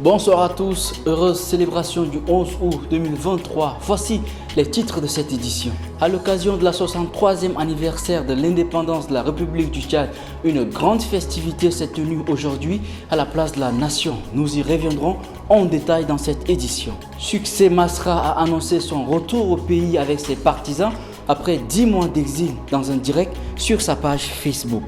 Bonsoir à tous, heureuse célébration du 11 août 2023. Voici les titres de cette édition. À l'occasion de la 63e anniversaire de l'indépendance de la République du Tchad, une grande festivité s'est tenue aujourd'hui à la place de la Nation. Nous y reviendrons en détail dans cette édition. Succès Masra a annoncé son retour au pays avec ses partisans après 10 mois d'exil dans un direct sur sa page Facebook.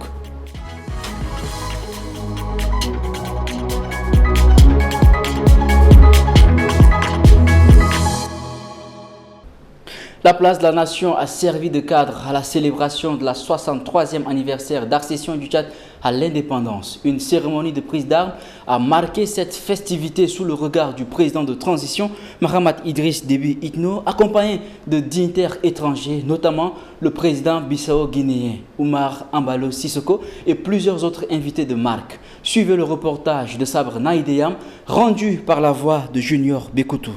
La place de la Nation a servi de cadre à la célébration de la 63e anniversaire d'accession du Tchad à l'indépendance. Une cérémonie de prise d'armes a marqué cette festivité sous le regard du président de transition, Mahamat Idriss Déby Itno, accompagné de dignitaires étrangers, notamment le président bissau-guinéen, Oumar Embalo Sissoko, et plusieurs autres invités de marque. Suivez le reportage de Sabre Naïdeyam, rendu par la voix de Junior Bekoutou.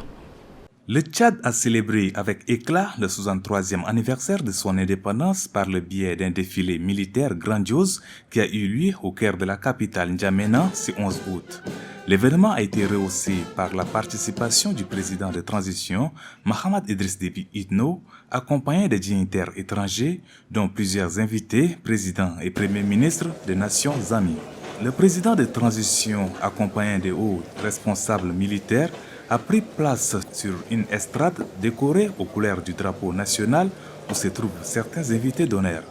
Le Tchad a célébré avec éclat le 63e anniversaire de son indépendance par le biais d'un défilé militaire grandiose qui a eu lieu au cœur de la capitale N'Djamena ce 11 août. L'événement a été rehaussé par la participation du président de transition, Mahamat Idriss Déby Itno, accompagné de dignitaires étrangers, dont plusieurs invités, présidents et premiers ministres des Nations Amies. Le président de transition, accompagné de hauts responsables militaires, a pris place sur une estrade décorée aux couleurs du drapeau national où se trouvent certains invités d'honneur.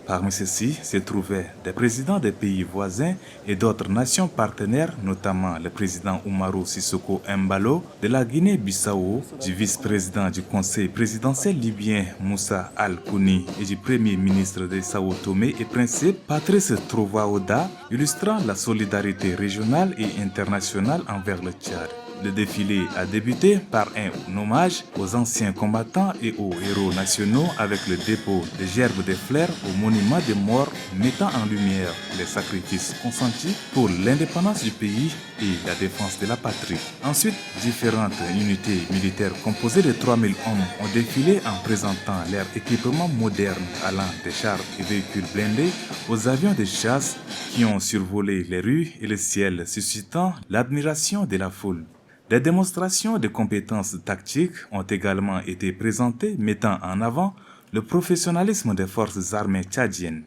Parmi ceux-ci se trouvaient des présidents des pays voisins et d'autres nations partenaires, notamment le président Oumarou Sissoko Embalo de la Guinée-Bissau, du vice-président du conseil présidentiel libyen Moussa Al-Kouni et du premier ministre de Sao Tomé et Principe Patrice Trovoada, illustrant la solidarité régionale et internationale envers le Tchad. Le défilé a débuté par un hommage aux anciens combattants et aux héros nationaux avec le dépôt de gerbes de fleurs au monument des morts mettant en lumière les sacrifices consentis pour l'indépendance du pays et la défense de la patrie. Ensuite, différentes unités militaires composées de 3000 hommes ont défilé en présentant leur équipement moderne allant des chars et véhicules blindés aux avions de chasse qui ont survolé les rues et le ciel, suscitant l'admiration de la foule. Des démonstrations de compétences tactiques ont également été présentées, mettant en avant le professionnalisme des forces armées tchadiennes.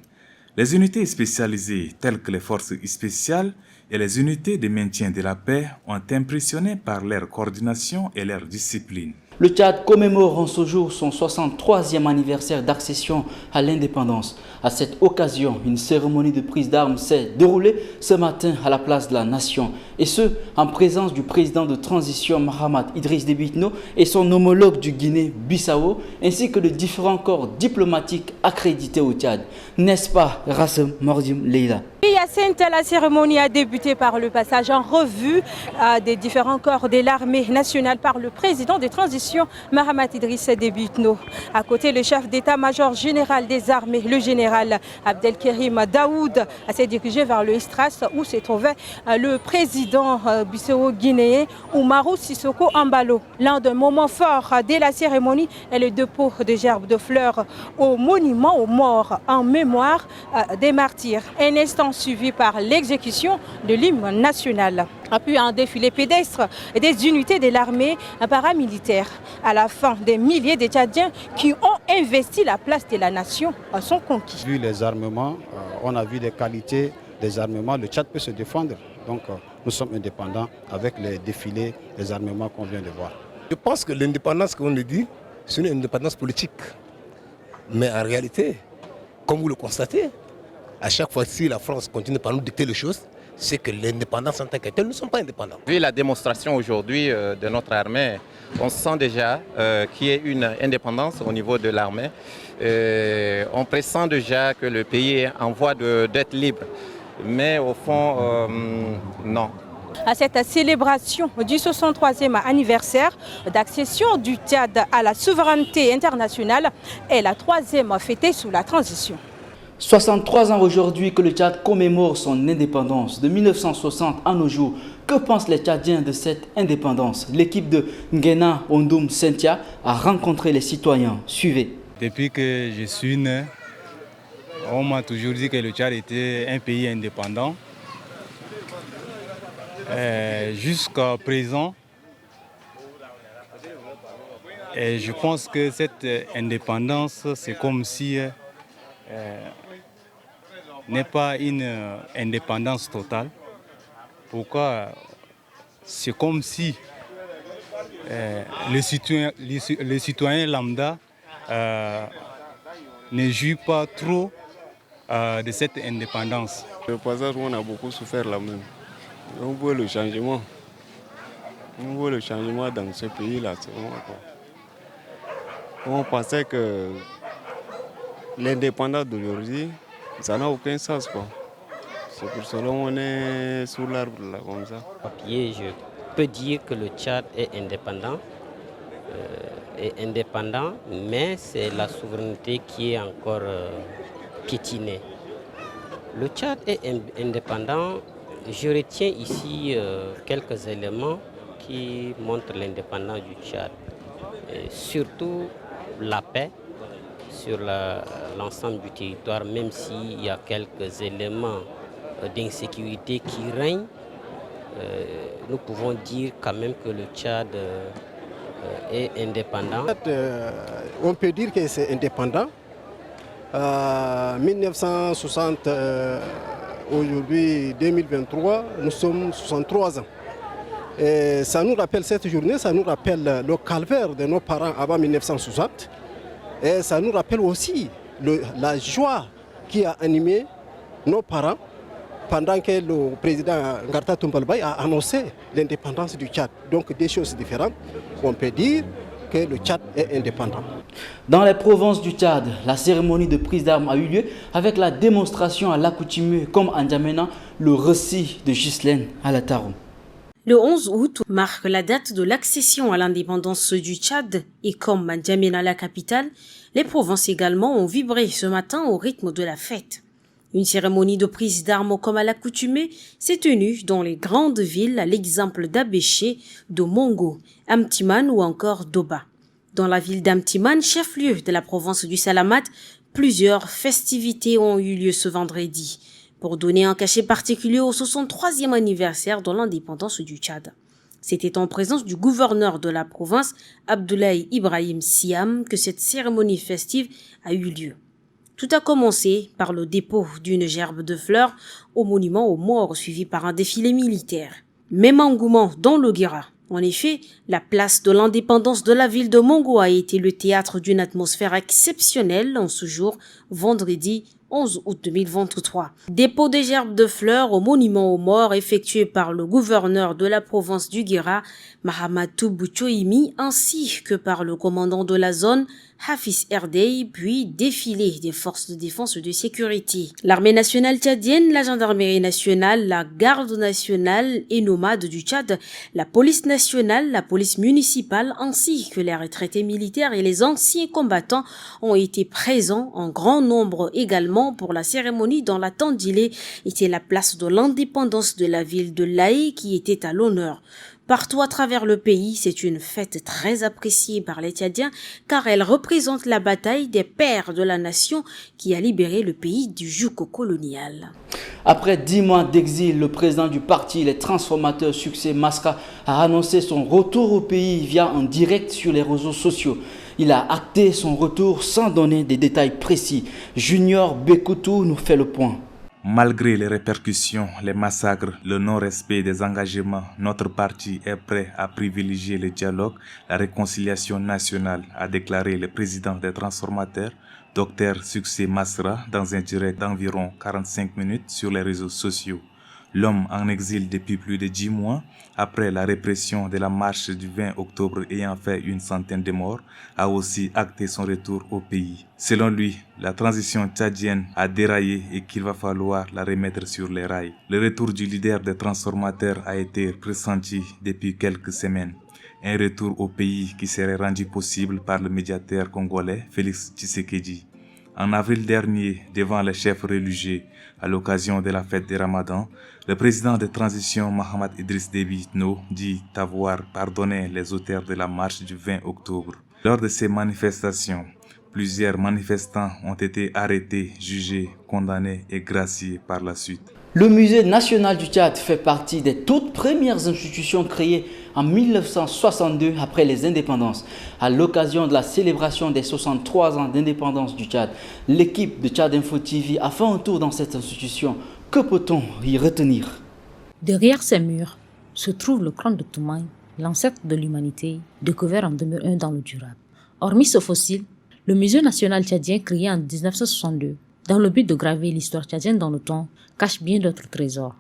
Les unités spécialisées telles que les forces spéciales et les unités de maintien de la paix ont impressionné par leur coordination et leur discipline. Le Tchad commémore en ce jour son 63e anniversaire d'accession à l'indépendance. À cette occasion, une cérémonie de prise d'armes s'est déroulée ce matin à la place de la Nation. Et ce, en présence du président de transition Mahamat Idriss Déby Itno et son homologue du Guinée-Bissau, ainsi que de différents corps diplomatiques accrédités au Tchad. N'est-ce pas, Rassem Mordim Leila? Hyacinthe, la cérémonie a débuté par le passage en revue des différents corps de l'armée nationale par le président de transition Mahamat Idriss Déby Itno. À côté, le chef d'état-major général des armées, le général Abdelkerim Daoud, s'est dirigé vers le Estras où se trouvait le président bissau-guinéen Oumarou Sissoko Embalo. L'un des moments forts de la cérémonie est le dépôt de gerbes de fleurs au monument aux morts en mémoire des martyrs. Un instant suivi par l'exécution de l'hymne national. Puis un défilé pédestre des unités de l'armée paramilitaire. À la fin, des milliers de Tchadiens qui ont investi la place de la nation sont conquis. Vu les armements, on a vu les qualités des armements. Le Tchad peut se défendre. Donc nous sommes indépendants avec les défilés, les armements qu'on vient de voir. Je pense que l'indépendance qu'on le dit, c'est une indépendance politique. Mais en réalité, comme vous le constatez, à chaque fois si la France continue par nous dicter les choses, c'est que l'indépendance en tant que telle, nous ne sommes pas indépendants. Vu la démonstration aujourd'hui de notre armée, on sent déjà qu'il y a une indépendance au niveau de l'armée. On pressent déjà que le pays est en voie d'être libre. Mais au fond, non. À cette célébration du 63e anniversaire d'accession du Tchad à la souveraineté internationale est la troisième fêtée sous la transition. 63 ans aujourd'hui que le Tchad commémore son indépendance. De 1960 à nos jours, que pensent les Tchadiens de cette indépendance? L'équipe de Nguena Ondoum Sentia a rencontré les citoyens. Suivez. Depuis que je suis né, on m'a toujours dit que le Tchad était un pays indépendant. Jusqu'à présent, et je pense que cette indépendance, c'est comme si n'est pas une indépendance totale. Pourquoi? C'est comme si le citoyen lambda ne jouit pas trop de cette indépendance. Le passage, on a beaucoup souffert là même. On voit le changement. On voit le changement dans ce pays-là. On pensait que l'indépendance d'aujourd'hui, ça n'a aucun sens, quoi. C'est pour cela qu'on est sous l'arbre là, comme ça. Papier, je peux dire que le Tchad est indépendant. Mais c'est la souveraineté qui est encore piétinée. Le Tchad est indépendant. Je retiens ici quelques éléments qui montrent l'indépendance du Tchad. Et surtout la paix sur l'ensemble du territoire, même s'il y a quelques éléments d'insécurité qui règnent, nous pouvons dire quand même que le Tchad est indépendant. On peut dire que c'est indépendant. 1960, aujourd'hui 2023, nous sommes 63 ans. Et ça nous rappelle cette journée, ça nous rappelle le calvaire de nos parents avant 1960. Et ça nous rappelle aussi la joie qui a animé nos parents pendant que le président Ngarta Toumbalbaye a annoncé l'indépendance du Tchad. Donc des choses différentes. On peut dire que le Tchad est indépendant. Dans les provinces du Tchad, la cérémonie de prise d'armes a eu lieu avec la démonstration à l'accoutumée comme en N'Djamena, le récit de Ghislaine Alataro. Le 11 août marque la date de l'accession à l'indépendance du Tchad et comme à N'Djamena, la capitale, les provinces également ont vibré ce matin au rythme de la fête. Une cérémonie de prise d'armes comme à l'accoutumée s'est tenue dans les grandes villes à l'exemple d'Abéché, de Mongo, Amtiman ou encore d'Oba. Dans la ville d'Amtiman, chef-lieu de la province du Salamat, plusieurs festivités ont eu lieu ce vendredi pour donner un cachet particulier au 63e anniversaire de l'indépendance du Tchad. C'était en présence du gouverneur de la province, Abdoulaye Ibrahim Siam, que cette cérémonie festive a eu lieu. Tout a commencé par le dépôt d'une gerbe de fleurs au monument aux morts suivi par un défilé militaire. Même engouement dans le Guéra. En effet, la place de l'indépendance de la ville de Mongo a été le théâtre d'une atmosphère exceptionnelle en ce jour, vendredi 11 août 2023. Dépôt des gerbes de fleurs au monument aux morts effectué par le gouverneur de la province du Guéra, Mahamatou Bouchoimi, ainsi que par le commandant de la zone, Hafiz Erdey, puis défilé des forces de défense et de sécurité. L'armée nationale tchadienne, la gendarmerie nationale, la garde nationale et nomade du Tchad, la police nationale, la police municipale, ainsi que les retraités militaires et les anciens combattants ont été présents en grand nombre également pour la cérémonie dans la Tandilé était la place de l'indépendance de la ville de Laé qui était à l'honneur. Partout à travers le pays, c'est une fête très appréciée par les Tchadiens car elle représente la bataille des pères de la nation qui a libéré le pays du joug colonial. Après 10 mois d'exil, le président du parti Les Transformateurs Succès Masra a annoncé son retour au pays via un direct sur les réseaux sociaux. Il a acté son retour sans donner des détails précis. Junior Bekoutou nous fait le point. Malgré les répercussions, les massacres, le non-respect des engagements, notre parti est prêt à privilégier le dialogue, la réconciliation nationale, a déclaré le président des transformateurs, Dr Succès Masra, dans un direct d'environ 45 minutes sur les réseaux sociaux. L'homme en exil depuis plus de 10 mois, après la répression de la marche du 20 octobre ayant fait une centaine de morts, a aussi acté son retour au pays. Selon lui, la transition tchadienne a déraillé et qu'il va falloir la remettre sur les rails. Le retour du leader des transformateurs a été pressenti depuis quelques semaines. Un retour au pays qui serait rendu possible par le médiateur congolais Félix Tshisekedi. En avril dernier, devant les chefs religieux, à l'occasion de la fête de Ramadan, le président de transition Mahamat Idriss Déby Itno dit avoir pardonné les auteurs de la marche du 20 octobre. Lors de ces manifestations, plusieurs manifestants ont été arrêtés, jugés, condamnés et graciés par la suite. Le Musée national du Tchad fait partie des toutes premières institutions créées en 1962 après les indépendances. À l'occasion de la célébration des 63 ans d'indépendance du Tchad, l'équipe de Tchad Info TV a fait un tour dans cette institution. Que peut-on y retenir? Derrière ces murs se trouve le crâne de Toumaï, l'ancêtre de l'humanité, découvert en 2001 dans le durable. Hormis ce fossile, le Musée national tchadien créé en 1962, dans le but de graver l'histoire tchadienne dans le temps, cache bien d'autres trésors.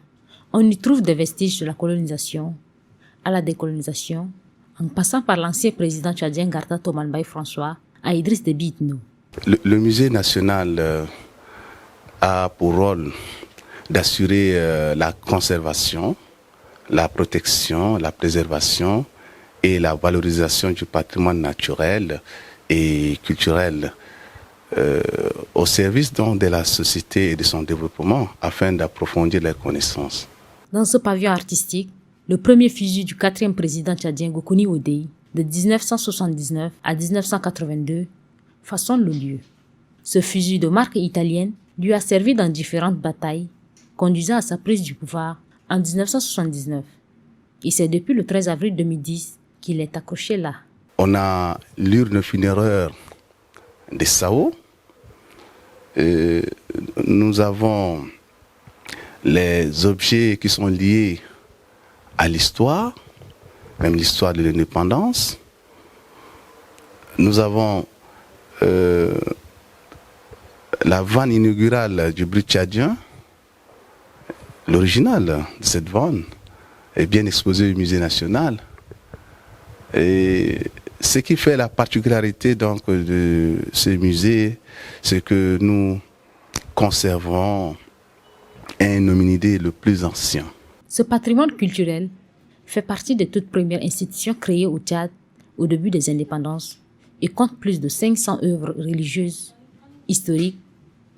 On y trouve des vestiges de la colonisation, à la décolonisation, en passant par l'ancien président tchadien Garta Tomanbaye François à Idriss Déby Itno. Le musée national a pour rôle d'assurer la conservation, la protection, la préservation et la valorisation du patrimoine naturel et culturel au service donc de la société et de son développement afin d'approfondir les connaissances. Dans ce pavillon artistique, le premier fusil du 4e président tchadien Gokoni Odei, de 1979 à 1982, façonne le lieu. Ce fusil de marque italienne lui a servi dans différentes batailles, conduisant à sa prise du pouvoir en 1979. Et c'est depuis le 13 avril 2010 qu'il est accroché là. On a l'urne funéraire de Sao. Nous avons les objets qui sont liés à l'histoire, même l'histoire de l'indépendance. Nous avons la vanne inaugurale du brut tchadien. L'original de cette vanne est bien exposé au musée national. Et ce qui fait la particularité donc de ce musée, c'est que nous conservons un hominidé le plus ancien. Ce patrimoine culturel fait partie des toutes premières institutions créées au Tchad au début des indépendances et compte plus de 500 œuvres religieuses, historiques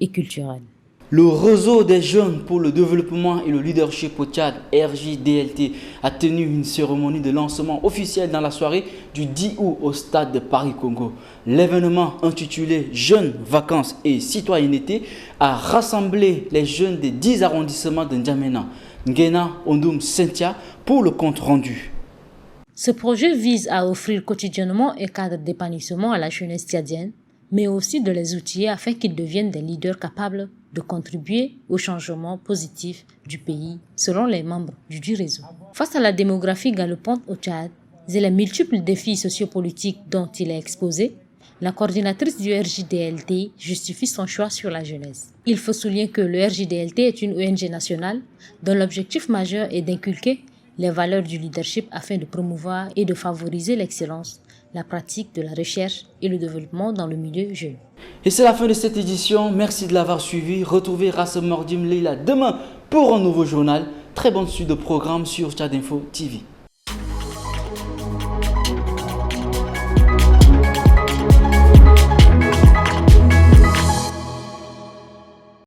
et culturelles. Le réseau des jeunes pour le développement et le leadership au Tchad, RJDLT, a tenu une cérémonie de lancement officielle dans la soirée du 10 août au stade de Paris-Congo. L'événement intitulé Jeunes, vacances et citoyenneté a rassemblé les jeunes des 10 arrondissements de N'Djamena, Nguena, Ondoum, Sentia pour le compte rendu. Ce projet vise à offrir quotidiennement un cadre d'épanouissement à la jeunesse tchadienne, mais aussi de les outiller afin qu'ils deviennent des leaders capables de contribuer au changement positif du pays selon les membres du réseau. Face à la démographie galopante au Tchad et les multiples défis sociopolitiques dont il est exposé, la coordinatrice du RJDLT justifie son choix sur la jeunesse. Il faut souligner que le RJDLT est une ONG nationale dont l'objectif majeur est d'inculquer les valeurs du leadership afin de promouvoir et de favoriser l'excellence, la pratique de la recherche et le développement dans le milieu jeune. Et c'est la fin de cette édition. Merci de l'avoir suivi. Retrouvez Rassem Mordim Leila demain pour un nouveau journal. Très bonne suite de programmes sur Tchad Info TV.